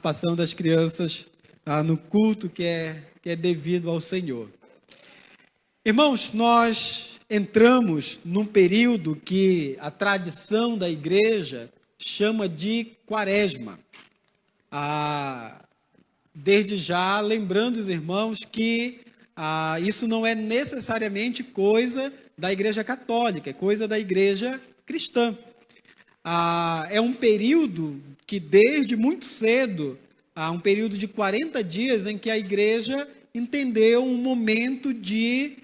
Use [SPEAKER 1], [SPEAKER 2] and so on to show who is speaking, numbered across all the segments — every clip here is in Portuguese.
[SPEAKER 1] participação das crianças no culto que é devido ao Senhor. Irmãos, nós entramos num período que a tradição da igreja chama de Quaresma. Desde já, lembrando os irmãos que isso não é necessariamente coisa da igreja católica, é coisa da igreja cristã. É um período que desde muito cedo, um período de 40 dias em que a igreja entendeu um momento de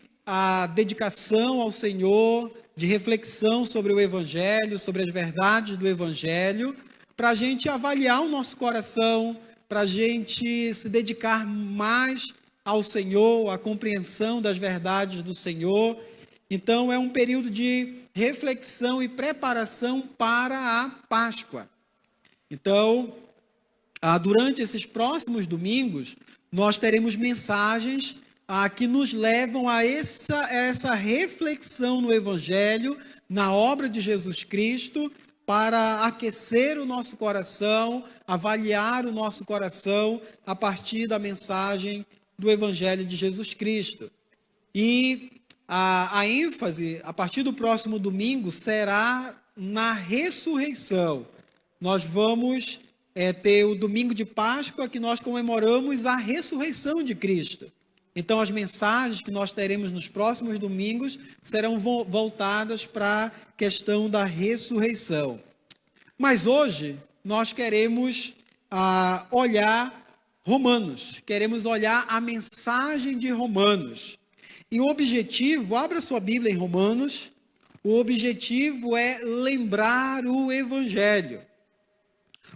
[SPEAKER 1] dedicação ao Senhor, de reflexão sobre o Evangelho, sobre as verdades do Evangelho, para a gente avaliar o nosso coração, para a gente se dedicar mais ao Senhor, à compreensão das verdades do Senhor. Então, é um período de reflexão e preparação para a Páscoa. Então, durante esses próximos domingos, nós teremos mensagens que nos levam a essa reflexão no Evangelho, na obra de Jesus Cristo, para aquecer o nosso coração, avaliar o nosso coração a partir da mensagem do Evangelho de Jesus Cristo. E a ênfase, a partir do próximo domingo, será na ressurreição. Nós vamos ter o domingo de Páscoa, que nós comemoramos a ressurreição de Cristo. Então, as mensagens que nós teremos nos próximos domingos serão voltadas para a questão da ressurreição. Mas hoje, nós queremos olhar Romanos, queremos olhar a mensagem de Romanos. E o objetivo, abra sua Bíblia em Romanos, o objetivo é lembrar o Evangelho.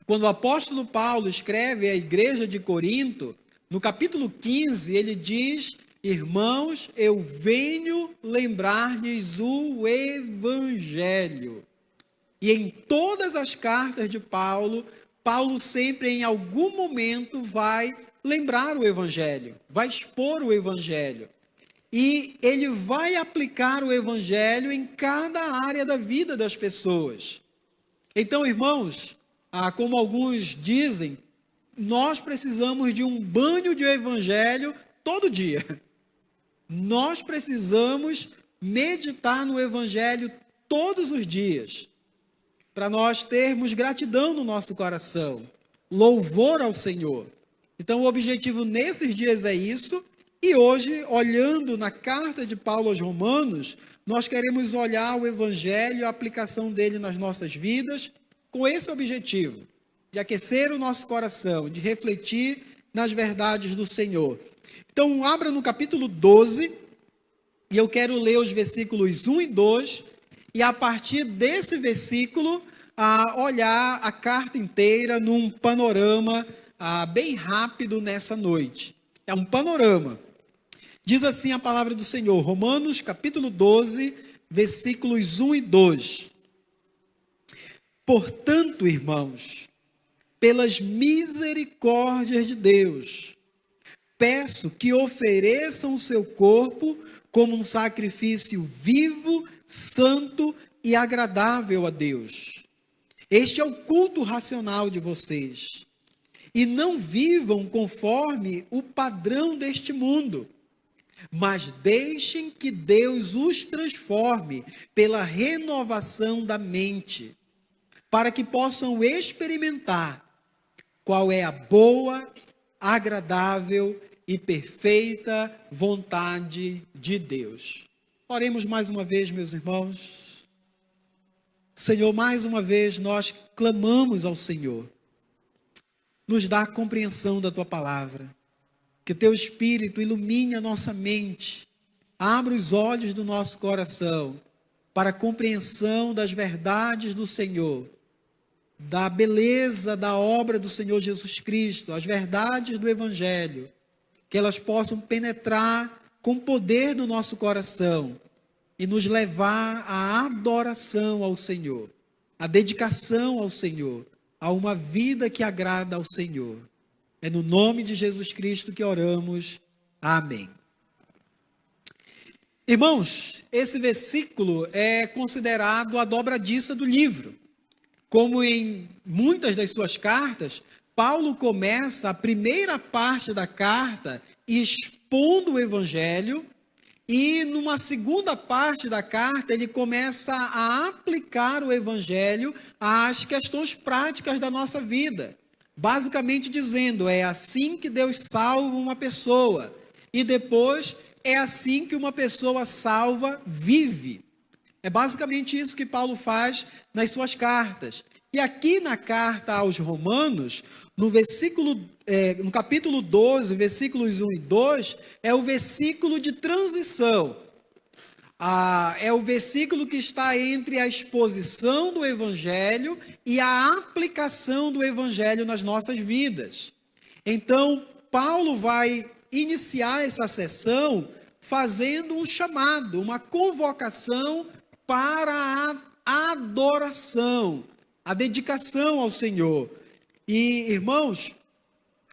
[SPEAKER 1] Quando o apóstolo Paulo escreve à igreja de Corinto, no capítulo 15, ele diz: irmãos, eu venho lembrar-lhes o Evangelho. E em todas as cartas de Paulo, Paulo sempre em algum momento vai lembrar o Evangelho, vai expor o Evangelho. E ele vai aplicar o Evangelho em cada área da vida das pessoas. Então, irmãos, como alguns dizem, nós precisamos de um banho de Evangelho todo dia. Nós precisamos meditar no Evangelho todos os dias, para nós termos gratidão no nosso coração, louvor ao Senhor. Então, o objetivo nesses dias é isso. E hoje, olhando na carta de Paulo aos Romanos, nós queremos olhar o Evangelho, a aplicação dele nas nossas vidas, com esse objetivo, de aquecer o nosso coração, de refletir nas verdades do Senhor. Então, abra no capítulo 12, e eu quero ler os versículos 1 e 2, e a partir desse versículo, olhar a carta inteira num panorama bem rápido nessa noite. É um panorama. Diz assim a palavra do Senhor, Romanos capítulo 12, versículos 1 e 2. Portanto, irmãos, pelas misericórdias de Deus, peço que ofereçam o seu corpo como um sacrifício vivo, santo e agradável a Deus. Este é o culto racional de vocês. E não vivam conforme o padrão deste mundo, mas deixem que Deus os transforme pela renovação da mente, para que possam experimentar qual é a boa, agradável e perfeita vontade de Deus. Oremos mais uma vez, meus irmãos. Senhor, mais uma vez nós clamamos ao Senhor. Nos dá a compreensão da Tua palavra. Que o Teu Espírito ilumine a nossa mente. Abra os olhos do nosso coração para a compreensão das verdades do Senhor, da beleza da obra do Senhor Jesus Cristo, as verdades do Evangelho, que elas possam penetrar com poder no nosso coração e nos levar à adoração ao Senhor, à dedicação ao Senhor, a uma vida que agrada ao Senhor. É no nome de Jesus Cristo que oramos. Amém. Irmãos, esse versículo é considerado a dobradiça do livro. Como em muitas das suas cartas, Paulo começa a primeira parte da carta expondo o evangelho, e numa segunda parte da carta ele começa a aplicar o evangelho às questões práticas da nossa vida. Basicamente dizendo, é assim que Deus salva uma pessoa. E depois, é assim que uma pessoa salva vive. É basicamente isso que Paulo faz nas suas cartas. E aqui na carta aos Romanos, no capítulo 12, versículos 1 e 2, é o versículo de transição. É o versículo que está entre a exposição do Evangelho e a aplicação do Evangelho nas nossas vidas. Então, Paulo vai iniciar essa sessão fazendo um chamado, uma convocação para a adoração, a dedicação ao Senhor. E, irmãos,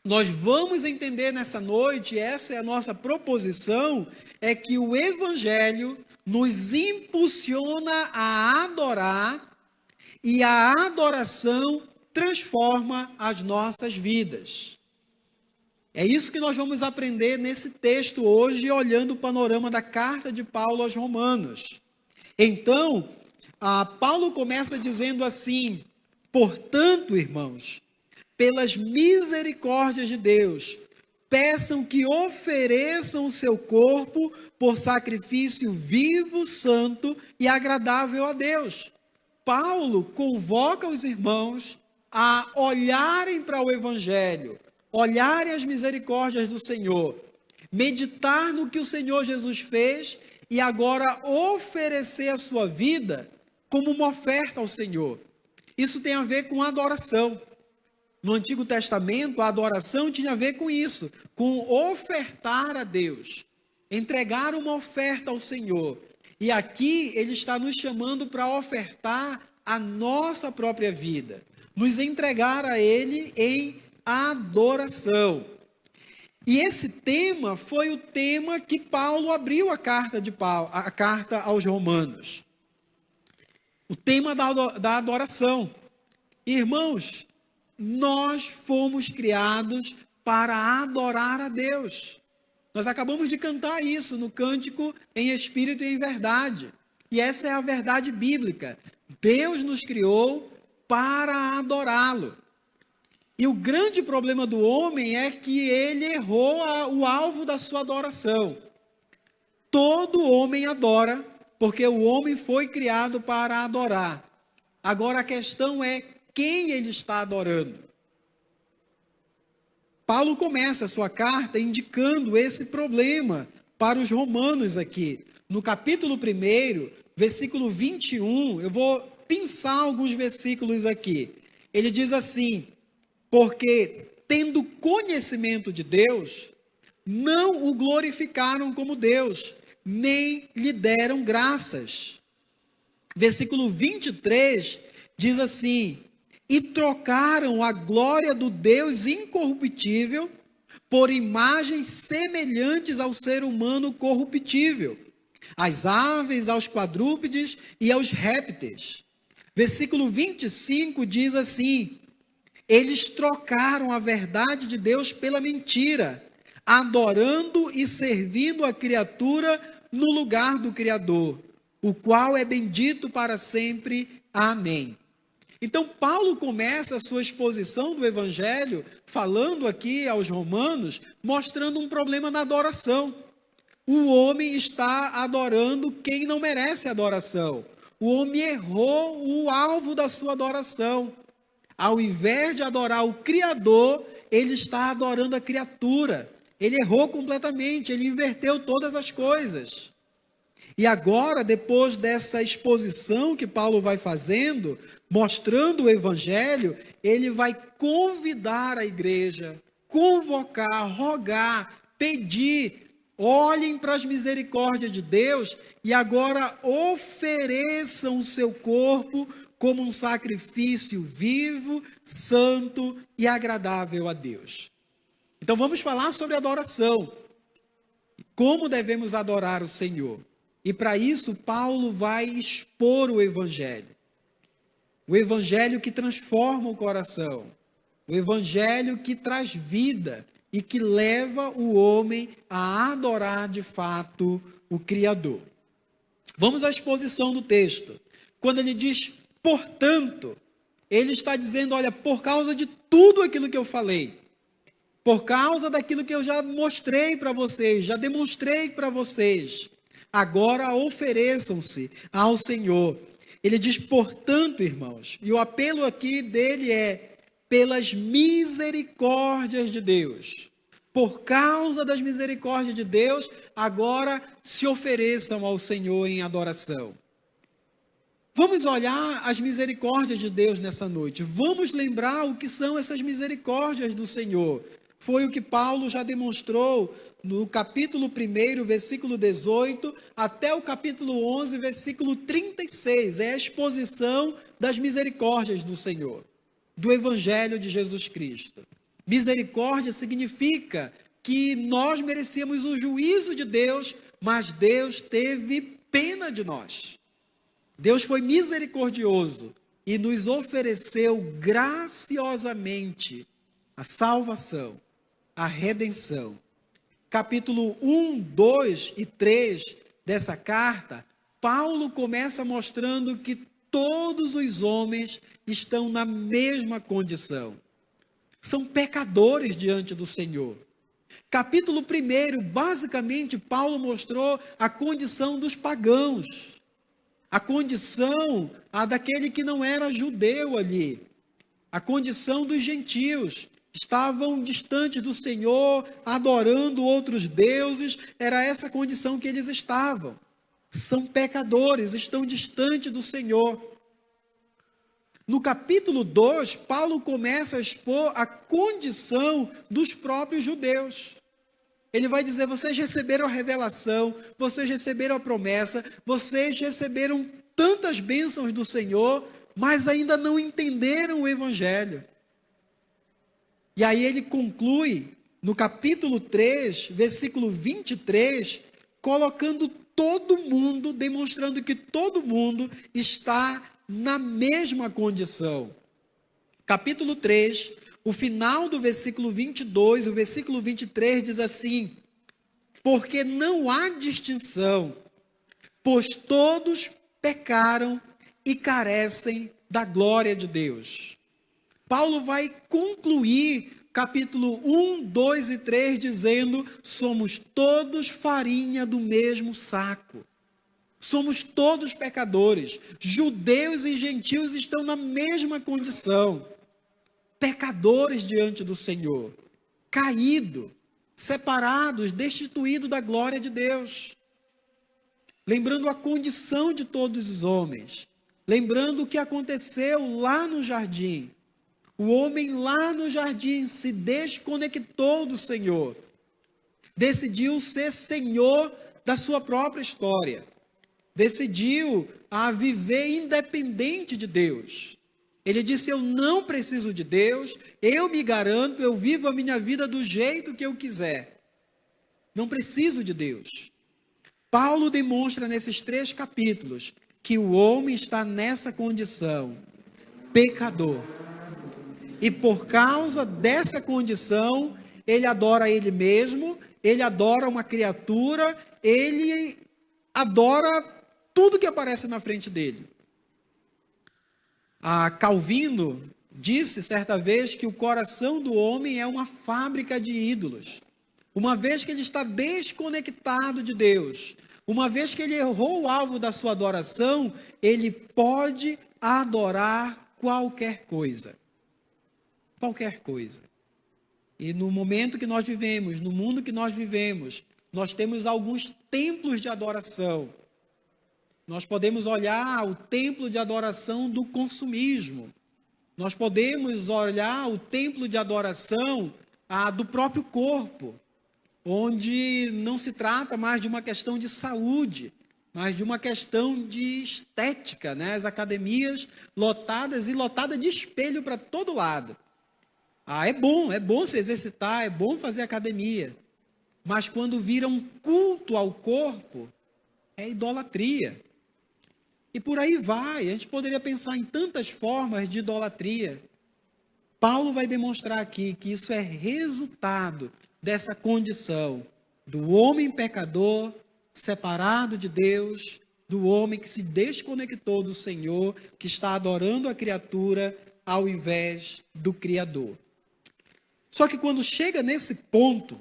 [SPEAKER 1] nós vamos entender nessa noite, essa é a nossa proposição, é que o Evangelho nos impulsiona a adorar, e a adoração transforma as nossas vidas. É isso que nós vamos aprender nesse texto hoje, olhando o panorama da carta de Paulo aos Romanos. Então, Paulo começa dizendo assim: portanto, irmãos, pelas misericórdias de Deus, peçam que ofereçam o seu corpo por sacrifício vivo, santo e agradável a Deus. Paulo convoca os irmãos a olharem para o Evangelho, olharem as misericórdias do Senhor, meditar no que o Senhor Jesus fez e agora oferecer a sua vida como uma oferta ao Senhor. Isso tem a ver com adoração. No Antigo Testamento, a adoração tinha a ver com isso, com ofertar a Deus, entregar uma oferta ao Senhor. E aqui ele está nos chamando para ofertar a nossa própria vida, nos entregar a Ele em adoração. E esse tema foi o tema que Paulo abriu a carta aos Romanos. O tema da adoração. Irmãos, nós fomos criados para adorar a Deus. Nós acabamos de cantar isso no cântico em espírito e em verdade. E essa é a verdade bíblica. Deus nos criou para adorá-lo. E o grande problema do homem é que ele errou o alvo da sua adoração. Todo homem adora, porque o homem foi criado para adorar. Agora a questão é quem ele está adorando. Paulo começa a sua carta indicando esse problema para os romanos aqui. No capítulo 1, versículo 21, eu vou pensar alguns versículos aqui. Ele diz assim: porque, tendo conhecimento de Deus, não o glorificaram como Deus, nem lhe deram graças. Versículo 23 diz assim: e trocaram a glória do Deus incorruptível por imagens semelhantes ao ser humano corruptível, às aves, aos quadrúpedes e aos répteis. Versículo 25 diz assim: eles trocaram a verdade de Deus pela mentira, adorando e servindo a criatura no lugar do Criador, o qual é bendito para sempre. Amém. Então, Paulo começa a sua exposição do Evangelho, falando aqui aos romanos, mostrando um problema na adoração. O homem está adorando quem não merece adoração. O homem errou o alvo da sua adoração. Ao invés de adorar o Criador, ele está adorando a criatura. Ele errou completamente, ele inverteu todas as coisas. E agora, depois dessa exposição que Paulo vai fazendo, mostrando o Evangelho, ele vai convidar a igreja, convocar, rogar, pedir: olhem para as misericórdias de Deus e agora ofereçam o seu corpo como um sacrifício vivo, santo e agradável a Deus. Então vamos falar sobre adoração. Como devemos adorar o Senhor? E para isso, Paulo vai expor o Evangelho. O Evangelho que transforma o coração. O evangelho que traz vida e que leva o homem a adorar de fato o Criador. Vamos à exposição do texto. Quando ele diz, portanto, ele está dizendo, olha, por causa de tudo aquilo que eu falei, por causa daquilo que eu já mostrei para vocês, já demonstrei para vocês, agora ofereçam-se ao Senhor. Ele diz, portanto, irmãos, e o apelo aqui dele é, pelas misericórdias de Deus, por causa das misericórdias de Deus, agora se ofereçam ao Senhor em adoração. Vamos olhar as misericórdias de Deus nessa noite. Vamos lembrar o que são essas misericórdias do Senhor. Foi o que Paulo já demonstrou no capítulo 1, versículo 18, até o capítulo 11, versículo 36. É a exposição das misericórdias do Senhor, do Evangelho de Jesus Cristo. Misericórdia significa que nós merecíamos o juízo de Deus, mas Deus teve pena de nós. Deus foi misericordioso e nos ofereceu graciosamente a salvação, a redenção. Capítulo 1, 2 e 3 dessa carta, Paulo começa mostrando que todos os homens estão na mesma condição. São pecadores diante do Senhor. Capítulo 1, basicamente, Paulo mostrou a condição dos pagãos. A condição daquele que não era judeu ali. A condição dos gentios. Estavam distantes do Senhor, adorando outros deuses. Era essa condição que eles estavam. São pecadores, estão distantes do Senhor. No capítulo 2, Paulo começa a expor a condição dos próprios judeus. Ele vai dizer, vocês receberam a revelação, vocês receberam a promessa, vocês receberam tantas bênçãos do Senhor, mas ainda não entenderam o Evangelho. E aí ele conclui, no capítulo 3, versículo 23, colocando todo mundo, demonstrando que todo mundo está na mesma condição. Capítulo 3, o final do versículo 22, o versículo 23 diz assim, porque não há distinção, pois todos pecaram e carecem da glória de Deus. Paulo vai concluir capítulo 1, 2 e 3 dizendo, somos todos farinha do mesmo saco. Somos todos pecadores. Judeus e gentios estão na mesma condição. Pecadores diante do Senhor. Caídos, separados, destituídos da glória de Deus. Lembrando a condição de todos os homens. Lembrando o que aconteceu lá no jardim. O homem lá no jardim se desconectou do Senhor. Decidiu ser senhor da sua própria história. Decidiu viver independente de Deus. Ele disse, eu não preciso de Deus, eu me garanto, eu vivo a minha vida do jeito que eu quiser. Não preciso de Deus. Paulo demonstra nesses 3 capítulos que o homem está nessa condição, pecador. E por causa dessa condição, ele adora ele mesmo, ele adora uma criatura, ele adora tudo que aparece na frente dele. Calvino disse certa vez que o coração do homem é uma fábrica de ídolos. Uma vez que ele está desconectado de Deus, uma vez que ele errou o alvo da sua adoração, ele pode adorar qualquer coisa. Qualquer coisa. E no momento que nós vivemos, no mundo que nós vivemos, nós temos alguns templos de adoração. Nós podemos olhar o templo de adoração do consumismo. Nós podemos olhar o templo de adoração do próprio corpo, onde não se trata mais de uma questão de saúde, mas de uma questão de estética, né? As academias lotadas e lotadas de espelho para todo lado. É bom se exercitar, é bom fazer academia. Mas quando vira um culto ao corpo, é idolatria. E por aí vai, a gente poderia pensar em tantas formas de idolatria. Paulo vai demonstrar aqui que isso é resultado dessa condição do homem pecador, separado de Deus, do homem que se desconectou do Senhor, que está adorando a criatura ao invés do Criador. Só que quando chega nesse ponto,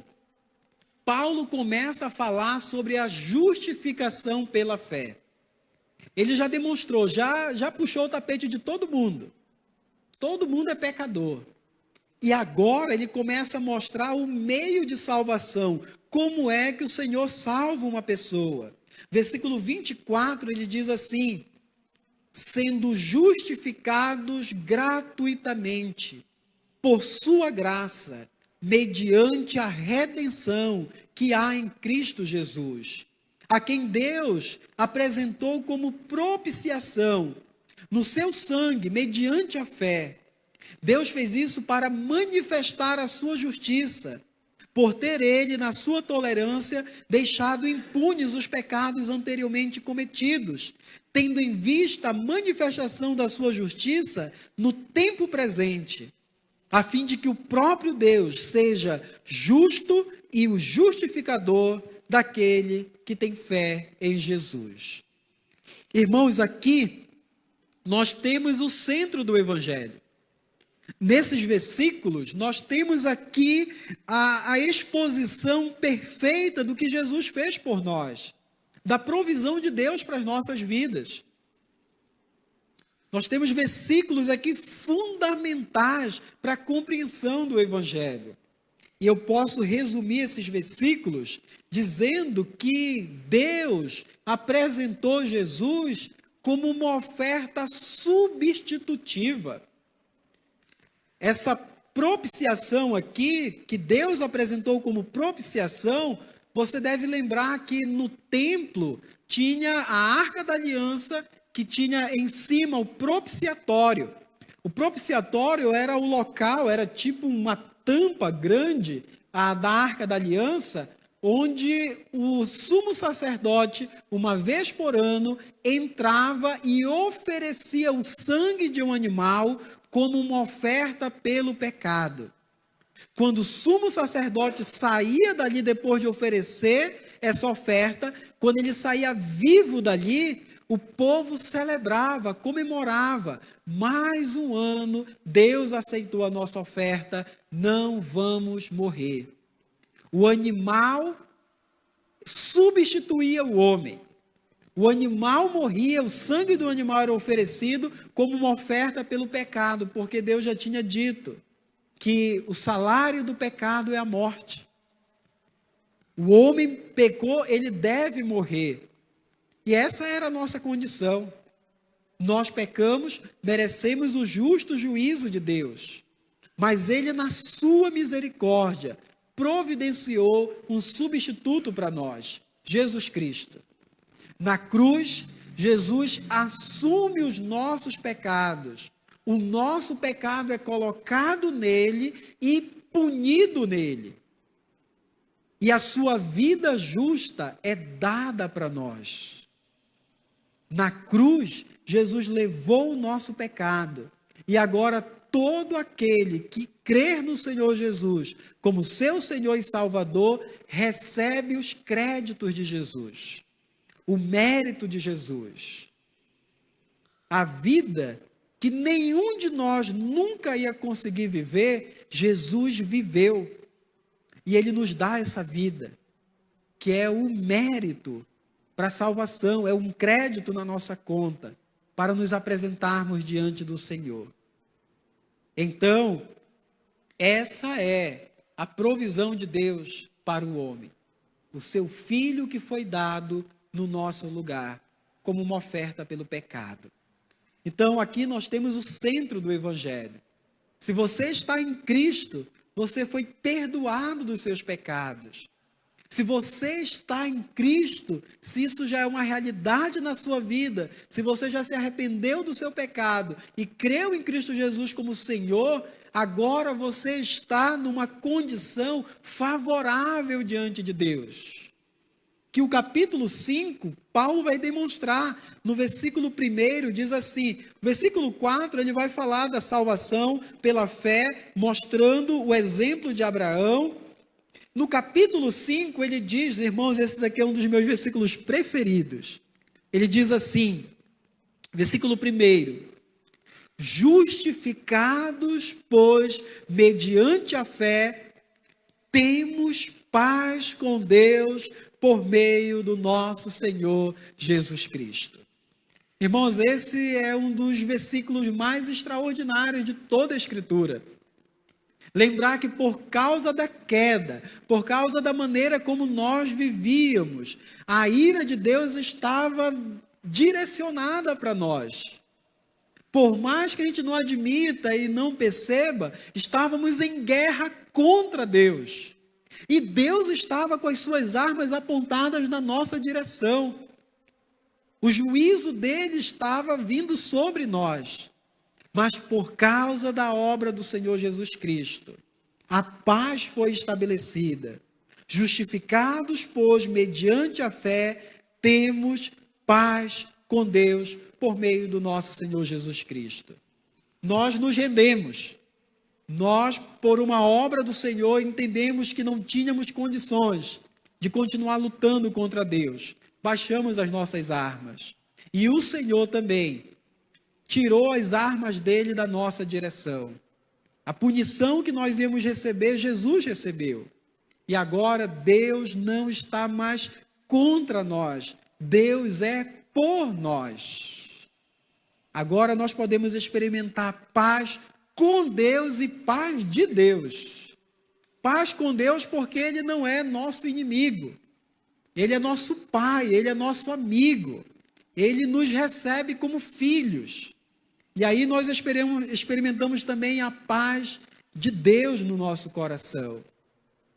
[SPEAKER 1] Paulo começa a falar sobre a justificação pela fé. Ele já demonstrou, já puxou o tapete de todo mundo. Todo mundo é pecador. E agora ele começa a mostrar o meio de salvação. Como é que o Senhor salva uma pessoa? Versículo 24, ele diz assim: sendo justificados gratuitamente, por sua graça, mediante a redenção que há em Cristo Jesus, a quem Deus apresentou como propiciação no seu sangue, mediante a fé. Deus fez isso para manifestar a sua justiça, por ter ele, na sua tolerância, deixado impunes os pecados anteriormente cometidos, tendo em vista a manifestação da sua justiça no tempo presente, a fim de que o próprio Deus seja justo e o justificador daquele que tem fé em Jesus. Irmãos, aqui nós temos o centro do Evangelho. Nesses versículos, nós temos aqui a exposição perfeita do que Jesus fez por nós, da provisão de Deus para as nossas vidas. Nós temos versículos aqui fundamentais para a compreensão do Evangelho. E eu posso resumir esses versículos dizendo que Deus apresentou Jesus como uma oferta substitutiva. Essa propiciação aqui, que Deus apresentou como propiciação, você deve lembrar que no templo tinha a Arca da Aliança, que tinha em cima o propiciatório. O propiciatório era o local, era tipo uma tampa grande da Arca da Aliança, onde o sumo sacerdote, uma vez por ano, entrava e oferecia o sangue de um animal como uma oferta pelo pecado. Quando o sumo sacerdote saía dali depois de oferecer essa oferta, quando ele saía vivo dali, o povo celebrava, comemorava. Mais um ano, Deus aceitou a nossa oferta, não vamos morrer. O animal substituía o homem. O animal morria, o sangue do animal era oferecido como uma oferta pelo pecado, porque Deus já tinha dito que o salário do pecado é a morte. O homem pecou, ele deve morrer. E essa era a nossa condição. Nós pecamos, merecemos o justo juízo de Deus. Mas ele, na sua misericórdia, providenciou um substituto para nós, Jesus Cristo. Na cruz, Jesus assume os nossos pecados. O nosso pecado é colocado nele e punido nele. E a sua vida justa é dada para nós. Na cruz, Jesus levou o nosso pecado. E agora todo aquele que crer no Senhor Jesus como seu Senhor e Salvador, recebe os créditos de Jesus. O mérito de Jesus. A vida que nenhum de nós nunca ia conseguir viver, Jesus viveu. E Ele nos dá essa vida, que é o mérito para a salvação, é um crédito na nossa conta, para nos apresentarmos diante do Senhor. Então, essa é a provisão de Deus para o homem. O seu Filho que foi dado no nosso lugar, como uma oferta pelo pecado. Então, aqui nós temos o centro do Evangelho. Se você está em Cristo, você foi perdoado dos seus pecados. Se você está em Cristo, se isso já é uma realidade na sua vida, se você já se arrependeu do seu pecado e creu em Cristo Jesus como Senhor, agora você está numa condição favorável diante de Deus. que o capítulo 5, Paulo vai demonstrar. No versículo 1 diz assim, o versículo 4 ele vai falar da salvação pela fé, mostrando o exemplo de Abraão. No capítulo 5 ele diz, irmãos, esse aqui é um dos meus versículos preferidos. Ele diz assim, versículo 1, justificados, pois, mediante a fé, temos paz com Deus por meio do nosso Senhor Jesus Cristo. Irmãos, esse é um dos versículos mais extraordinários de toda a Escritura. Lembrar que por causa da queda, por causa da maneira como nós vivíamos, a ira de Deus estava direcionada para nós. Por mais que a gente não admita e não perceba, estávamos em guerra contra Deus. E Deus estava com as suas armas apontadas na nossa direção. O juízo dele estava vindo sobre nós. Mas por causa da obra do Senhor Jesus Cristo, a paz foi estabelecida. Justificados, pois, mediante a fé, temos paz com Deus por meio do nosso Senhor Jesus Cristo. Nós nos rendemos. Nós, por uma obra do Senhor, entendemos que não tínhamos condições de continuar lutando contra Deus. Baixamos as nossas armas. E o Senhor também tirou as armas dele da nossa direção. A punição que nós íamos receber, Jesus recebeu. E agora Deus não está mais contra nós. Deus é por nós. Agora nós podemos experimentar paz com Deus e paz de Deus. Paz com Deus porque Ele não é nosso inimigo. Ele é nosso Pai, Ele é nosso amigo. Ele nos recebe como filhos. E aí nós experimentamos também a paz de Deus no nosso coração.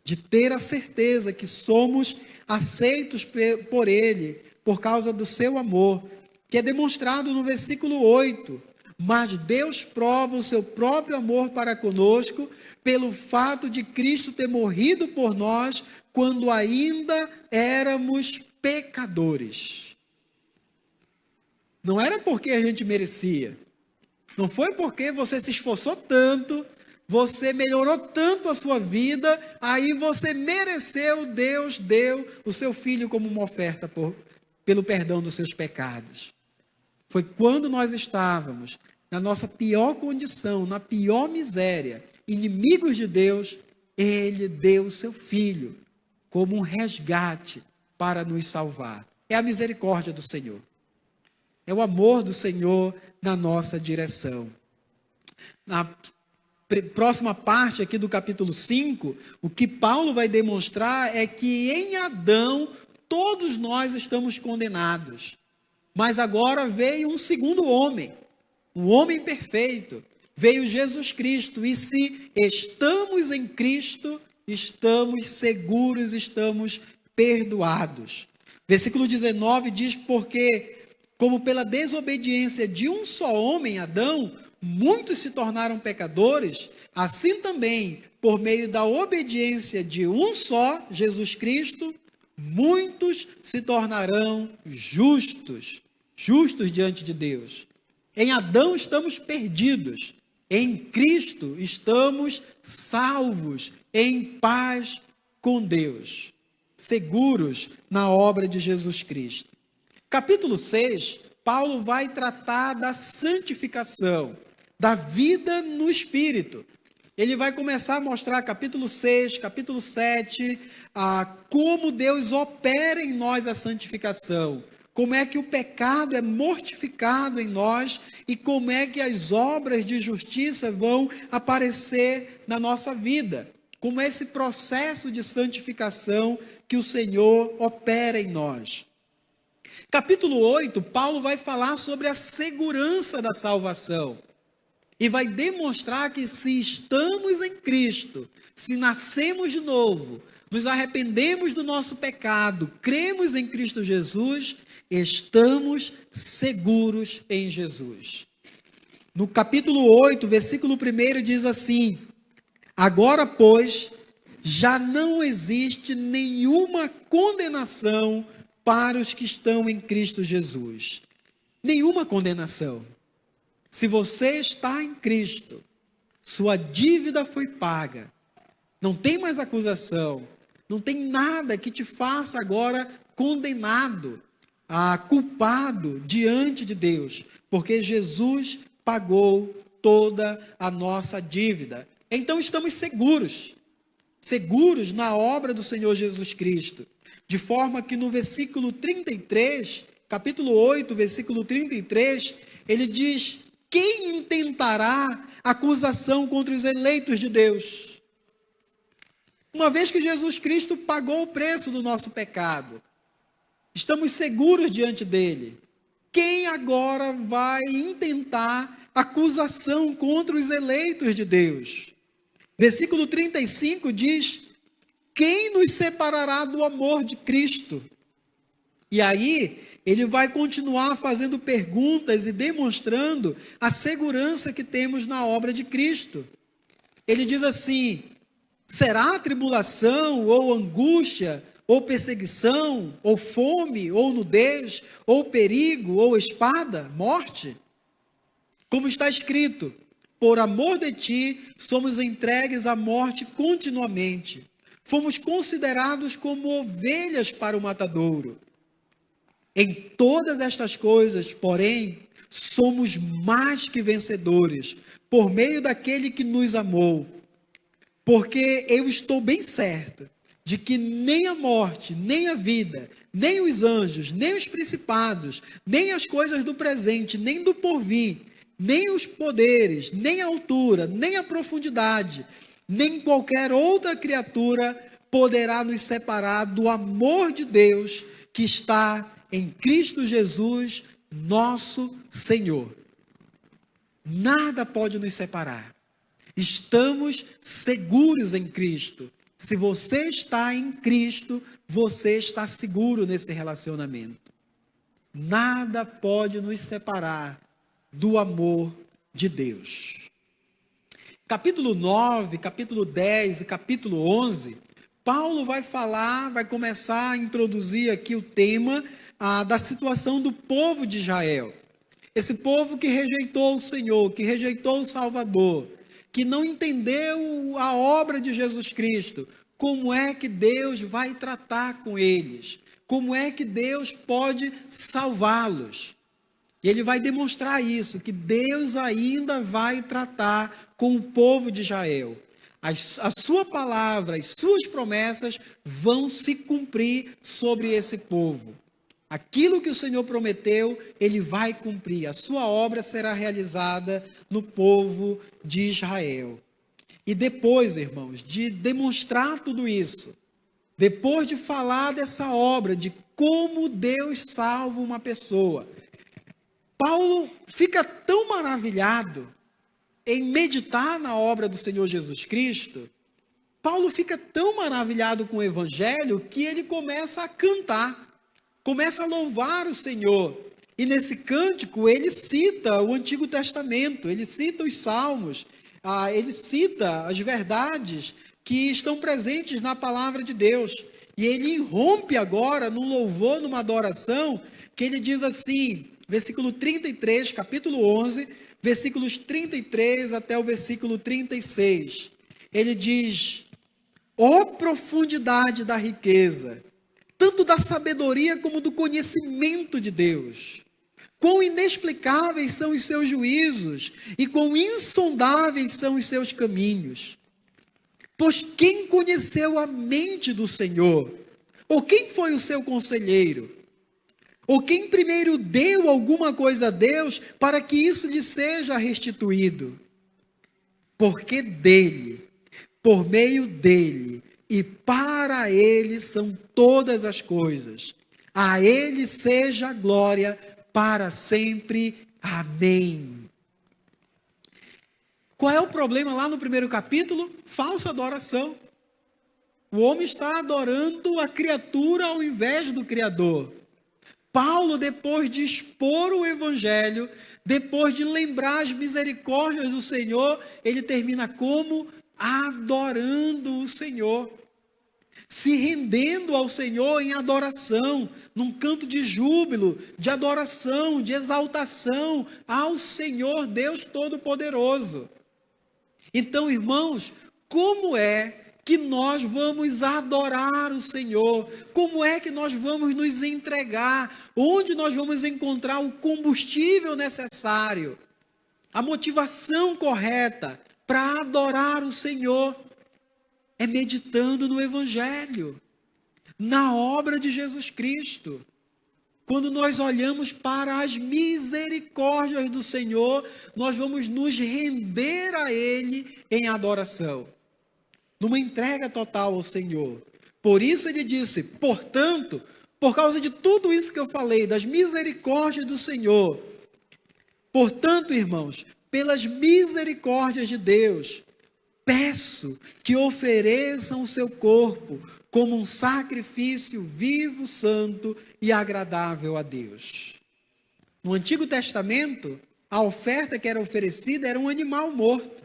[SPEAKER 1] De ter a certeza que somos aceitos por Ele, por causa do seu amor, que é demonstrado no versículo 8. Mas Deus prova o seu próprio amor para conosco, pelo fato de Cristo ter morrido por nós, quando ainda éramos pecadores. Não era porque a gente merecia. Não foi porque você se esforçou tanto, você melhorou tanto a sua vida, aí você mereceu, Deus deu o seu Filho como uma oferta pelo perdão dos seus pecados. Foi quando nós estávamos na nossa pior condição, na pior miséria, inimigos de Deus, Ele deu o seu Filho como um resgate para nos salvar. É a misericórdia do Senhor. É o amor do Senhor na nossa direção. Na próxima parte aqui do capítulo 5, o que Paulo vai demonstrar é que em Adão todos nós estamos condenados. Mas agora veio um segundo homem, um homem perfeito, veio Jesus Cristo, e se estamos em Cristo, estamos seguros, estamos perdoados. Versículo 19 diz, porque como pela desobediência de um só homem, Adão, muitos se tornaram pecadores, assim também, por meio da obediência de um só, Jesus Cristo, muitos se tornarão justos diante de Deus. Em Adão estamos perdidos, em Cristo estamos salvos, em paz com Deus, seguros na obra de Jesus Cristo. Capítulo 6, Paulo vai tratar da santificação, da vida no Espírito. Ele vai começar a mostrar, capítulo 6, capítulo 7, como Deus opera em nós a santificação. Como é que o pecado é mortificado em nós e como é que as obras de justiça vão aparecer na nossa vida. Como é esse processo de santificação que o Senhor opera em nós. Capítulo 8, Paulo vai falar sobre a segurança da salvação. E vai demonstrar que se estamos em Cristo, se nascemos de novo, nos arrependemos do nosso pecado, cremos em Cristo Jesus, estamos seguros em Jesus. No capítulo 8, versículo 1 diz assim: agora, pois, já não existe nenhuma condenação para os que estão em Cristo Jesus. Nenhuma condenação. Se você está em Cristo, sua dívida foi paga. Não tem mais acusação. Não tem nada que te faça agora condenado, culpado diante de Deus, porque Jesus pagou toda a nossa dívida. Então estamos seguros na obra do Senhor Jesus Cristo, de forma que no versículo 33, capítulo 8, versículo 33, ele diz: quem intentará acusação contra os eleitos de Deus? Uma vez que Jesus Cristo pagou o preço do nosso pecado, estamos seguros diante dele. Quem agora vai intentar acusação contra os eleitos de Deus? Versículo 35 diz: quem nos separará do amor de Cristo? E aí, ele vai continuar fazendo perguntas e demonstrando a segurança que temos na obra de Cristo. Ele diz assim: será tribulação, ou angústia, ou perseguição, ou fome, ou nudez, ou perigo, ou espada, morte? Como está escrito: por amor de ti, somos entregues à morte continuamente. Fomos considerados como ovelhas para o matadouro. Em todas estas coisas, porém, somos mais que vencedores, por meio daquele que nos amou. Porque eu estou bem certo de que nem a morte, nem a vida, nem os anjos, nem os principados, nem as coisas do presente, nem do porvir, nem os poderes, nem a altura, nem a profundidade, nem qualquer outra criatura poderá nos separar do amor de Deus que está em Cristo Jesus, nosso Senhor. Nada pode nos separar. Estamos seguros em Cristo. Se você está em Cristo, você está seguro nesse relacionamento. Nada pode nos separar do amor de Deus. Capítulo 9, capítulo 10 e capítulo 11, Paulo vai começar a introduzir aqui o tema da situação do povo de Israel. Esse povo que rejeitou o Senhor, que rejeitou o Salvador, que não entendeu a obra de Jesus Cristo, como é que Deus vai tratar com eles? Como é que Deus pode salvá-los? E ele vai demonstrar isso, que Deus ainda vai tratar com o povo de Israel. A sua palavra, as suas promessas vão se cumprir sobre esse povo. Aquilo que o Senhor prometeu, ele vai cumprir. A sua obra será realizada no povo de Israel. E depois, irmãos, de demonstrar tudo isso, depois de falar dessa obra, de como Deus salva uma pessoa, Paulo fica tão maravilhado em meditar na obra do Senhor Jesus Cristo, Paulo fica tão maravilhado com o Evangelho, que ele começa a cantar, começa a louvar o Senhor. E nesse cântico ele cita o Antigo Testamento, ele cita os Salmos, ele cita as verdades que estão presentes na palavra de Deus. E ele irrompe agora num louvor, numa adoração, que ele diz assim, versículo 33, capítulo 11, versículos 33 até o versículo 36. Ele diz: ó profundidade da riqueza, tanto da sabedoria como do conhecimento de Deus. Quão inexplicáveis são os seus juízos e quão insondáveis são os seus caminhos. Pois quem conheceu a mente do Senhor? Ou quem foi o seu conselheiro? Ou quem primeiro deu alguma coisa a Deus para que isso lhe seja restituído? Porque dele, por meio dele e para ele são todas as coisas. A ele seja a glória para sempre. Amém. Qual é o problema lá no primeiro capítulo? Falsa adoração. O homem está adorando a criatura ao invés do Criador. Paulo, depois de expor o Evangelho, depois de lembrar as misericórdias do Senhor, ele termina como? adorando o Senhor, se rendendo ao Senhor em adoração, num canto de júbilo, de adoração, de exaltação ao Senhor Deus Todo-Poderoso. Então, irmãos, como é que nós vamos adorar o Senhor? Como é que nós vamos nos entregar? Onde nós vamos encontrar o combustível necessário? A motivação correta para adorar o Senhor é meditando no Evangelho, na obra de Jesus Cristo. Quando nós olhamos para as misericórdias do Senhor, nós vamos nos render a Ele em adoração, numa entrega total ao Senhor. Por isso ele disse, portanto, por causa de tudo isso que eu falei, das misericórdias do Senhor, portanto, irmãos, pelas misericórdias de Deus, peço que ofereçam o seu corpo como um sacrifício vivo, santo e agradável a Deus. No Antigo Testamento, a oferta que era oferecida era um animal morto.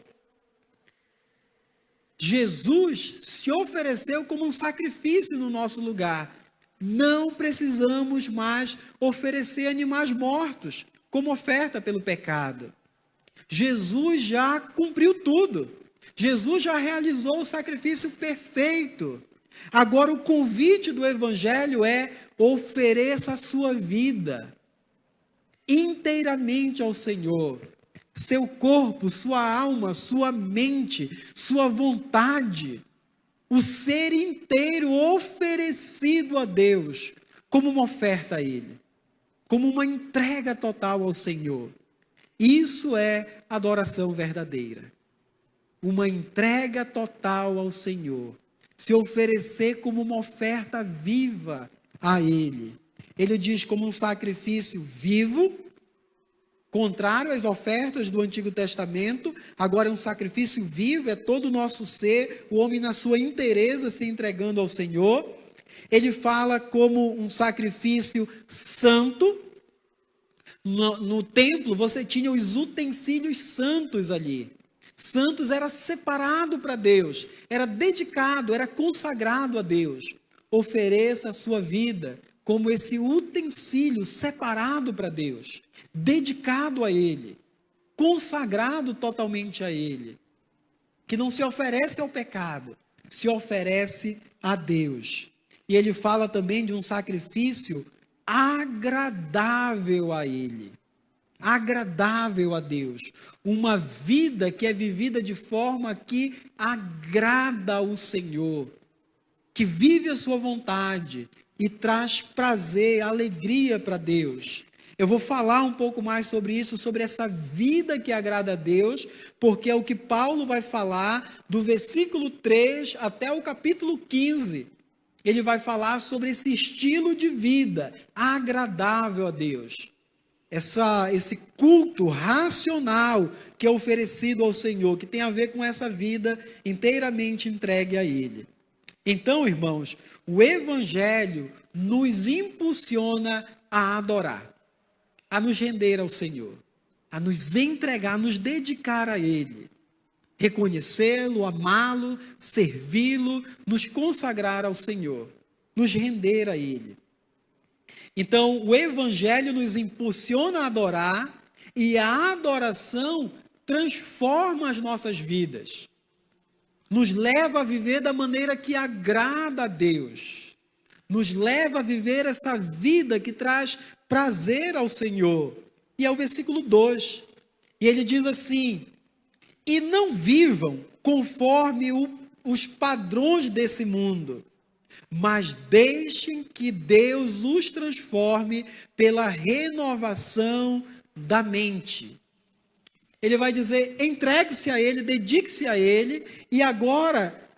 [SPEAKER 1] Jesus se ofereceu como um sacrifício no nosso lugar. Não precisamos mais oferecer animais mortos como oferta pelo pecado. Jesus já cumpriu tudo. Jesus já realizou o sacrifício perfeito. Agora o convite do Evangelho é: ofereça a sua vida inteiramente ao Senhor. Seu corpo, sua alma, sua mente, sua vontade, o ser inteiro oferecido a Deus como uma oferta a Ele, como uma entrega total ao Senhor. Isso é adoração verdadeira. Uma entrega total ao Senhor. Se oferecer como uma oferta viva a Ele. Ele diz como um sacrifício vivo, contrário às ofertas do Antigo Testamento. Agora é um sacrifício vivo, é todo o nosso ser, o homem na sua inteireza se entregando ao Senhor. Ele fala como um sacrifício santo. No templo você tinha os utensílios santos ali. Santos era separado para Deus, era dedicado, era consagrado a Deus. Ofereça a sua vida como esse utensílio separado para Deus, dedicado a Ele, consagrado totalmente a Ele, que não se oferece ao pecado, se oferece a Deus. E ele fala também de um sacrifício agradável a Ele, agradável a Deus, uma vida que é vivida de forma que agrada ao Senhor, que vive a sua vontade e traz prazer, alegria para Deus. Eu vou falar um pouco mais sobre isso, sobre essa vida que agrada a Deus, porque é o que Paulo vai falar do versículo 3 até o capítulo 15. Ele vai falar sobre esse estilo de vida agradável a Deus. Esse culto racional que é oferecido ao Senhor, que tem a ver com essa vida inteiramente entregue a Ele. Então, irmãos, o Evangelho nos impulsiona a adorar, a nos render ao Senhor, a nos entregar, a nos dedicar a Ele, reconhecê-lo, amá-lo, servi-lo, nos consagrar ao Senhor, nos render a Ele. Então, o Evangelho nos impulsiona a adorar e a adoração transforma as nossas vidas. Nos leva a viver da maneira que agrada a Deus. Nos leva a viver essa vida que traz prazer ao Senhor. E é o versículo 2. E ele diz assim: e não vivam conforme os padrões desse mundo, mas deixem que Deus os transforme pela renovação da mente. Ele vai dizer, entregue-se a Ele, dedique-se a Ele, e agora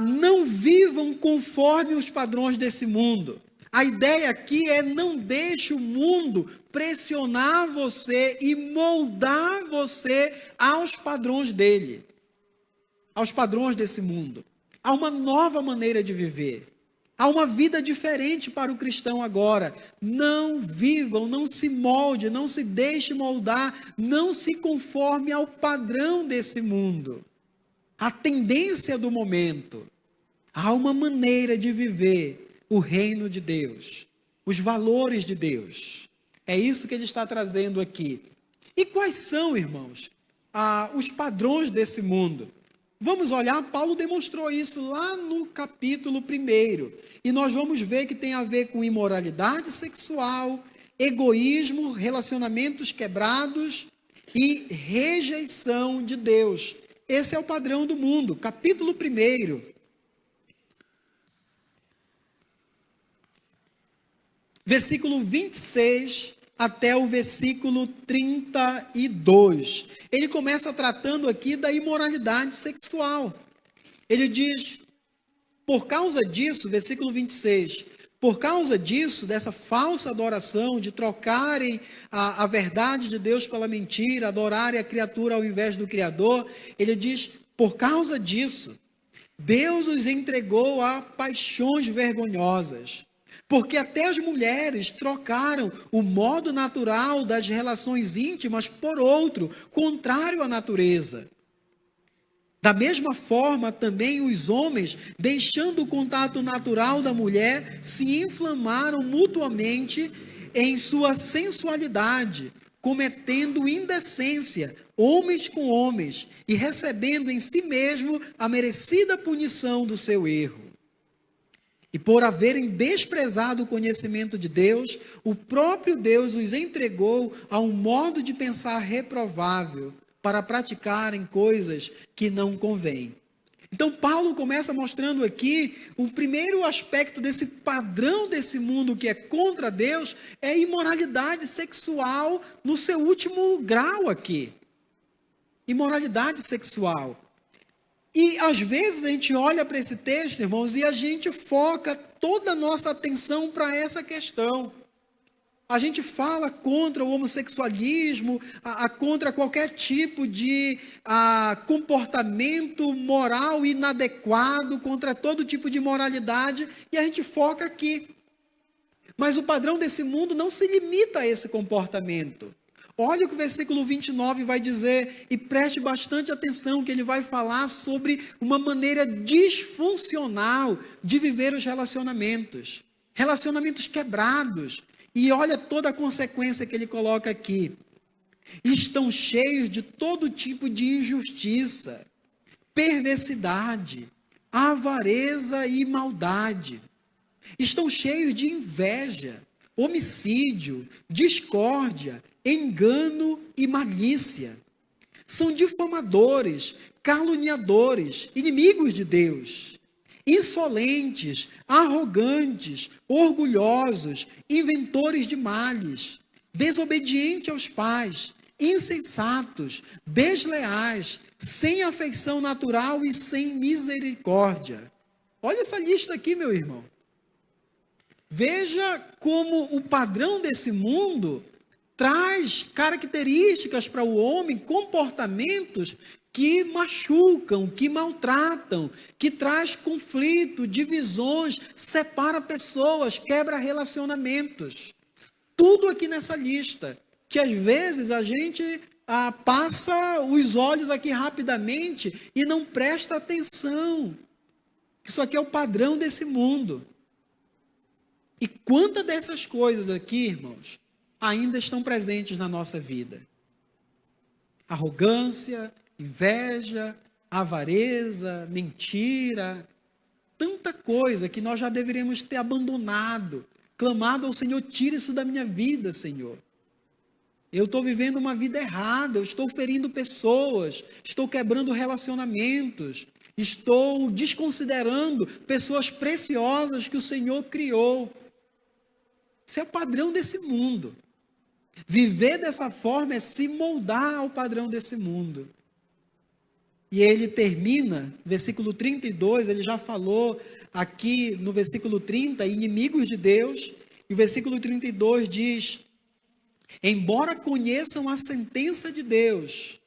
[SPEAKER 1] não vivam conforme os padrões desse mundo. A ideia aqui é: não deixe o mundo pressionar você e moldar você aos padrões dele, aos padrões desse mundo. Há uma nova maneira de viver. Há uma vida diferente para o cristão agora. Não vivam, não se molde, não se deixe moldar, não se conforme ao padrão desse mundo. a tendência do momento. Há uma maneira de viver o reino de Deus, os valores de Deus. É isso que ele está trazendo aqui. E quais são, irmãos, os padrões desse mundo? Vamos olhar, Paulo demonstrou isso lá no capítulo 1. E nós vamos ver que tem a ver com imoralidade sexual, egoísmo, relacionamentos quebrados e rejeição de Deus. Esse é o padrão do mundo. Capítulo 1. Versículo 26 até o versículo 32. Ele começa tratando aqui da imoralidade sexual. Ele diz, por causa disso, versículo 26, por causa disso, dessa falsa adoração, de trocarem a verdade de Deus pela mentira, adorarem a criatura ao invés do Criador, ele diz, por causa disso, Deus os entregou a paixões vergonhosas. Porque até as mulheres trocaram o modo natural das relações íntimas por outro, contrário à natureza. Da mesma forma, também os homens, deixando o contato natural da mulher, se inflamaram mutuamente em sua sensualidade, cometendo indecência, homens com homens, e recebendo em si mesmo a merecida punição do seu erro. E por haverem desprezado o conhecimento de Deus, o próprio Deus os entregou a um modo de pensar reprovável, para praticarem coisas que não convêm. Então, Paulo começa mostrando aqui, o primeiro aspecto desse padrão desse mundo que é contra Deus, é a imoralidade sexual no seu último grau aqui. Imoralidade sexual. E às vezes a gente olha para esse texto, irmãos, e a gente foca toda a nossa atenção para essa questão. A gente fala contra o homossexualismo, contra qualquer tipo de comportamento moral inadequado, contra todo tipo de moralidade, e a gente foca aqui. Mas o padrão desse mundo não se limita a esse comportamento. Olha o que o versículo 29 vai dizer, e preste bastante atenção, que ele vai falar sobre uma maneira disfuncional de viver os relacionamentos. Relacionamentos quebrados. E olha toda a consequência que ele coloca aqui. Estão cheios de todo tipo de injustiça, perversidade, avareza e maldade. Estão cheios de inveja, homicídio, discórdia, engano e malícia. São difamadores, caluniadores, inimigos de Deus, insolentes, arrogantes, orgulhosos, inventores de males, desobedientes aos pais, insensatos, desleais, sem afeição natural e sem misericórdia. Olha essa lista aqui, meu irmão. Veja como o padrão desse mundo traz características para o homem, comportamentos que machucam, que maltratam, que traz conflito, divisões, separa pessoas, quebra relacionamentos. Tudo aqui nessa lista, que às vezes a gente passa os olhos aqui rapidamente e não presta atenção. Isso aqui é o padrão desse mundo. E quantas dessas coisas aqui, irmãos, ainda estão presentes na nossa vida? Arrogância, inveja, avareza, mentira, tanta coisa que nós já deveríamos ter abandonado, clamado ao Senhor, tira isso da minha vida, Senhor. Eu estou vivendo uma vida errada, eu estou ferindo pessoas, estou quebrando relacionamentos, estou desconsiderando pessoas preciosas que o Senhor criou. Esse é o padrão desse mundo. Viver dessa forma é se moldar ao padrão desse mundo. E ele termina, versículo 32, ele já falou aqui no versículo 30, inimigos de Deus, e o versículo 32 diz, embora conheçam a sentença de Deus,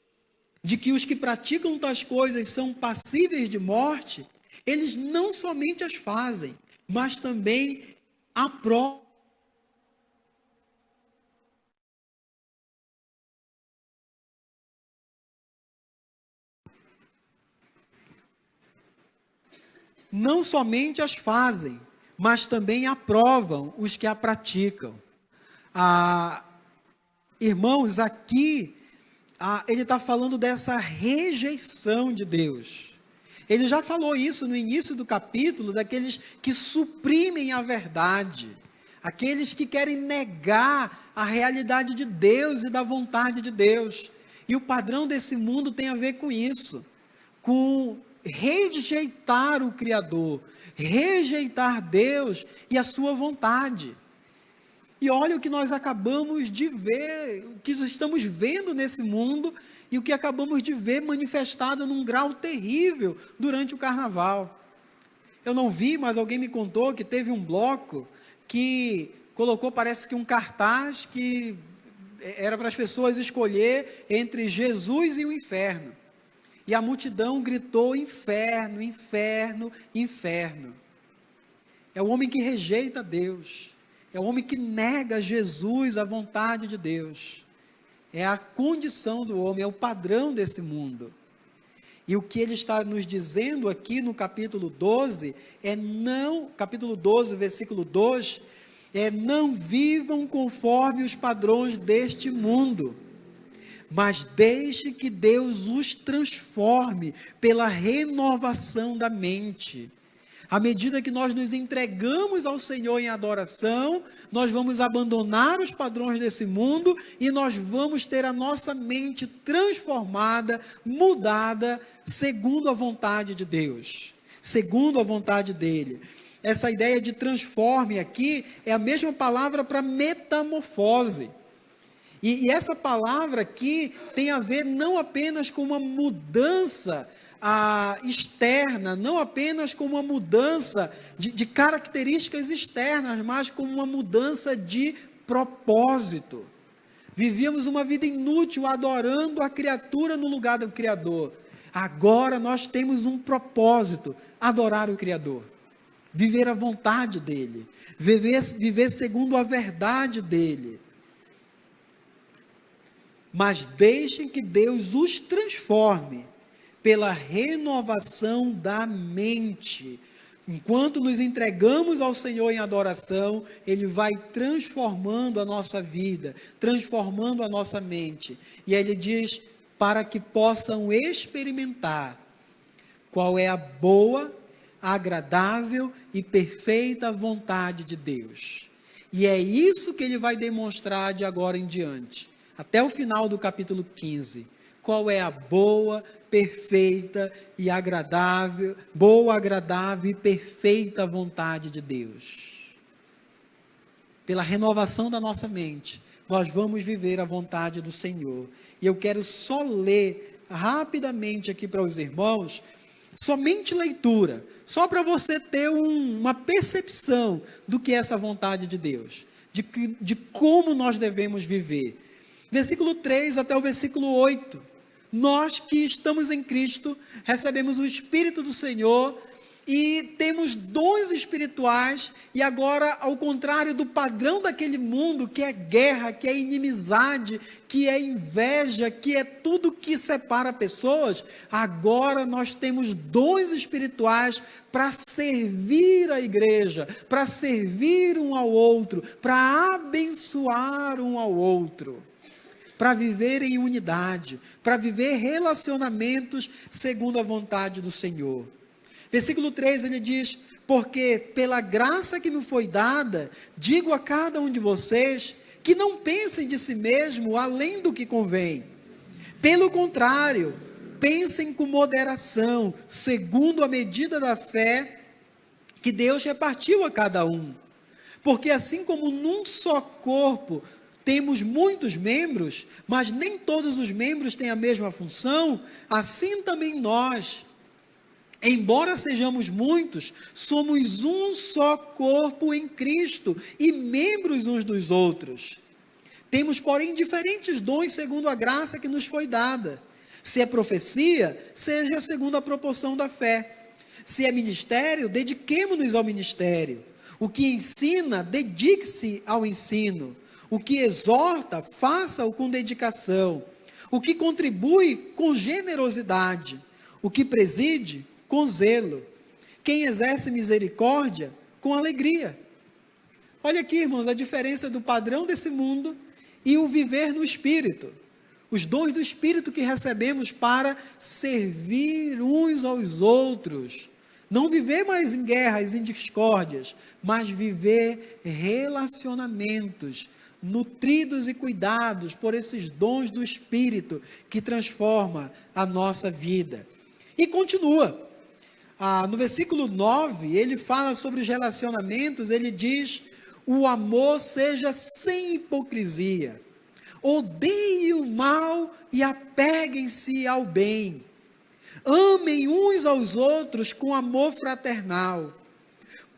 [SPEAKER 1] de que os que praticam tais coisas são passíveis de morte, eles não somente as fazem, mas também aprovam. não somente as fazem, mas também aprovam os que a praticam. Irmãos, aqui, ele está falando dessa rejeição de Deus. Ele já falou isso no início do capítulo, daqueles que suprimem a verdade, aqueles que querem negar a realidade de Deus e da vontade de Deus. E o padrão desse mundo tem a ver com isso, com rejeitar o Criador, rejeitar Deus e a sua vontade. E olha o que nós acabamos de ver, o que estamos vendo nesse mundo e o que acabamos de ver manifestado num grau terrível durante o carnaval. Eu não vi, mas alguém me contou que teve um bloco que colocou, parece que um cartaz que era para as pessoas escolher entre Jesus e o inferno. E a multidão gritou: inferno, inferno, inferno. É o homem que rejeita Deus. É o homem que nega Jesus, a vontade de Deus. É a condição do homem, é o padrão desse mundo. E o que ele está nos dizendo aqui no capítulo 12, capítulo 12, versículo 2, não vivam conforme os padrões deste mundo, mas deixe que Deus os transforme pela renovação da mente. À medida que nós nos entregamos ao Senhor em adoração, nós vamos abandonar os padrões desse mundo e nós vamos ter a nossa mente transformada, mudada, segundo a vontade de Deus, segundo a vontade dEle. Essa ideia de transforme aqui é a mesma palavra para metamorfose. E essa palavra aqui tem a ver não apenas com uma mudança externa, não apenas com uma mudança de características externas, mas com uma mudança de propósito. Vivíamos uma vida inútil adorando a criatura no lugar do Criador. Agora nós temos um propósito: adorar o Criador, viver a vontade dEle, viver segundo a verdade dEle. Mas deixem que Deus os transforme pela renovação da mente. Enquanto nos entregamos ao Senhor em adoração, Ele vai transformando a nossa vida, transformando a nossa mente. E Ele diz: para que possam experimentar qual é a boa, agradável e perfeita vontade de Deus. E é isso que Ele vai demonstrar de agora em diante, até o final do capítulo 15. Qual é a boa, perfeita e agradável, agradável e perfeita vontade de Deus. Pela renovação da nossa mente, nós vamos viver a vontade do Senhor. E eu quero só ler rapidamente aqui para os irmãos, somente leitura, só para você ter uma percepção do que é essa vontade de Deus, de como nós devemos viver. Versículo 3 até o versículo 8. Nós que estamos em Cristo, recebemos o Espírito do Senhor e temos dons espirituais, e agora, ao contrário do padrão daquele mundo, que é guerra, que é inimizade, que é inveja, que é tudo que separa pessoas, agora nós temos dons espirituais para servir a igreja, para servir um ao outro, para abençoar um ao outro, para viver em unidade, para viver relacionamentos segundo a vontade do Senhor. Versículo 3, ele diz: porque pela graça que me foi dada, digo a cada um de vocês, que não pensem de si mesmo além do que convém. Pelo contrário, pensem com moderação, segundo a medida da fé que Deus repartiu a cada um. Porque assim como num só corpo temos muitos membros, mas nem todos os membros têm a mesma função, assim também nós, embora sejamos muitos, somos um só corpo em Cristo e membros uns dos outros. Temos, porém, diferentes dons segundo a graça que nos foi dada. Se é profecia, seja segundo a proporção da fé. Se é ministério, dediquemo-nos ao ministério. O que ensina, dedique-se ao ensino. O que exorta, faça-o com dedicação. O que contribui, com generosidade. O que preside, com zelo. Quem exerce misericórdia, com alegria. Olha aqui, irmãos, a diferença do padrão desse mundo e o viver no Espírito. Os dons do Espírito que recebemos para servir uns aos outros. Não viver mais em guerras, em discórdias, mas viver relacionamentos nutridos e cuidados por esses dons do Espírito que transforma a nossa vida. E continua. No versículo 9, ele fala sobre os relacionamentos, ele diz: o amor seja sem hipocrisia. Odeiem o mal e apeguem-se ao bem. Amem uns aos outros com amor fraternal.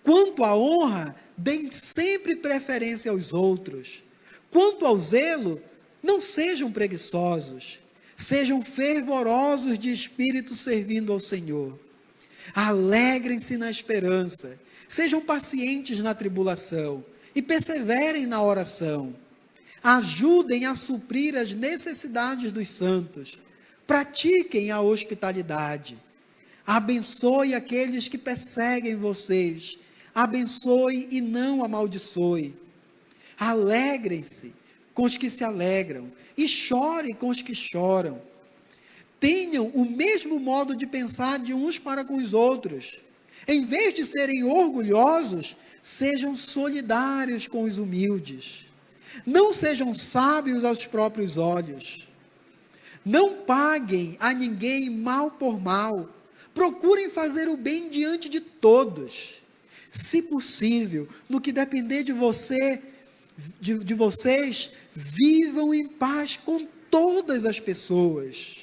[SPEAKER 1] Quanto à honra, deem sempre preferência aos outros. Quanto ao zelo, não sejam preguiçosos. Sejam fervorosos de espírito servindo ao Senhor. Alegrem-se na esperança. Sejam pacientes na tribulação e perseverem na oração. Ajudem a suprir as necessidades dos santos. Pratiquem a hospitalidade. Abençoe aqueles que perseguem vocês. Abençoe e não amaldiçoe. Alegrem-se com os que se alegram e chorem com os que choram. Tenham o mesmo modo de pensar de uns para com os outros. Em vez de serem orgulhosos, sejam solidários com os humildes. Não sejam sábios aos próprios olhos. Não paguem a ninguém mal por mal. Procurem fazer o bem diante de todos. Se possível, no que depender de vocês, vivam em paz com todas as pessoas.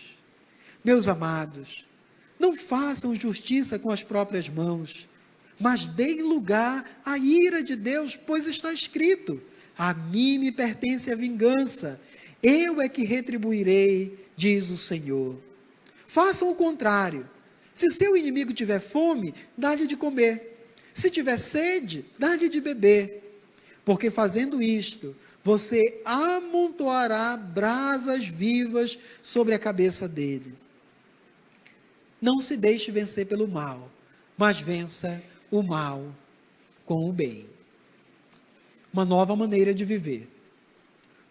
[SPEAKER 1] Meus amados, não façam justiça com as próprias mãos, mas deem lugar à ira de Deus, pois está escrito: a mim me pertence a vingança, eu é que retribuirei, diz o Senhor. Façam o contrário. Se seu inimigo tiver fome, dá-lhe de comer. Se tiver sede, dá-lhe de beber. Porque fazendo isto, você amontoará brasas vivas sobre a cabeça dele. Não se deixe vencer pelo mal, mas vença o mal com o bem. Uma nova maneira de viver.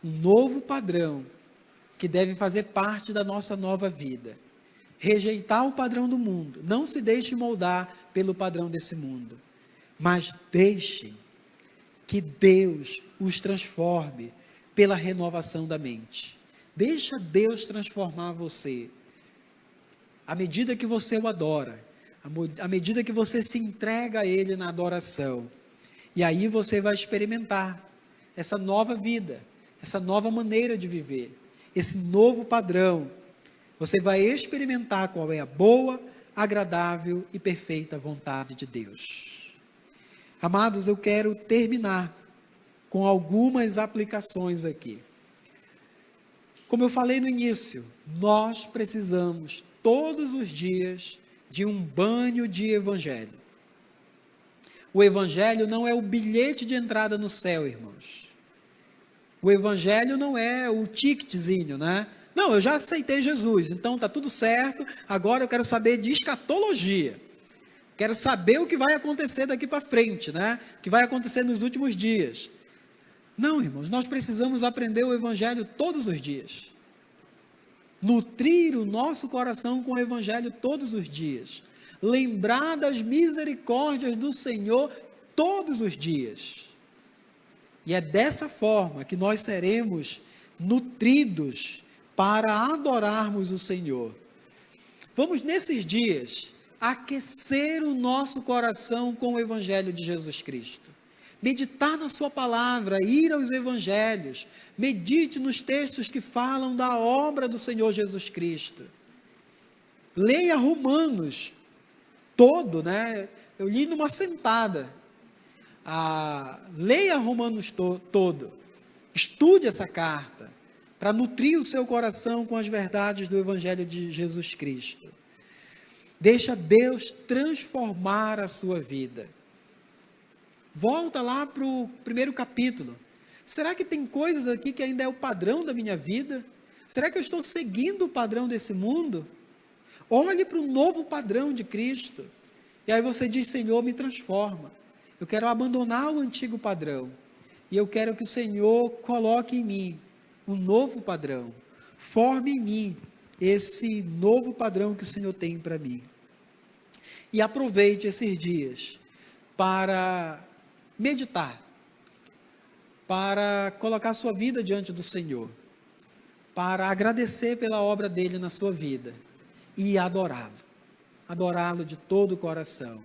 [SPEAKER 1] Um novo padrão que deve fazer parte da nossa nova vida. Rejeitar o padrão do mundo. Não se deixe moldar pelo padrão desse mundo. Mas deixe que Deus os transforme pela renovação da mente. Deixa Deus transformar você. À medida que você o adora, à medida que você se entrega a Ele na adoração, e aí você vai experimentar essa nova vida, essa nova maneira de viver, esse novo padrão. Você vai experimentar qual é a boa, agradável e perfeita vontade de Deus. Amados, eu quero terminar com algumas aplicações aqui. Como eu falei no início, nós precisamos todos os dias de um banho de evangelho. O evangelho não é o bilhete de entrada no céu, irmãos. O evangelho não é o ticketzinho, né? Não, eu já aceitei Jesus, então está tudo certo, agora eu quero saber de escatologia. Quero saber o que vai acontecer daqui para frente, né? O que vai acontecer nos últimos dias. Não, irmãos, nós precisamos aprender o evangelho todos os dias. Nutrir o nosso coração com o evangelho todos os dias. Lembrar das misericórdias do Senhor todos os dias. E é dessa forma que nós seremos nutridos para adorarmos o Senhor. Vamos, nesses dias, aquecer o nosso coração com o evangelho de Jesus Cristo. Meditar na sua palavra, ir aos evangelhos, medite nos textos que falam da obra do Senhor Jesus Cristo. Leia Romanos todo, né? Eu li numa sentada. Leia Romanos todo. Estude essa carta para nutrir o seu coração com as verdades do evangelho de Jesus Cristo. Deixa Deus transformar a sua vida. Volta lá para o primeiro capítulo. Será que tem coisas aqui que ainda é o padrão da minha vida? Será que eu estou seguindo o padrão desse mundo? Olhe para o novo padrão de Cristo. E aí você diz: Senhor, me transforma. Eu quero abandonar o antigo padrão. E eu quero que o Senhor coloque em mim um novo padrão. Forme em mim esse novo padrão que o Senhor tem para mim. E aproveite esses dias para meditar, para colocar sua vida diante do Senhor, para agradecer pela obra dele na sua vida e adorá-lo de todo o coração.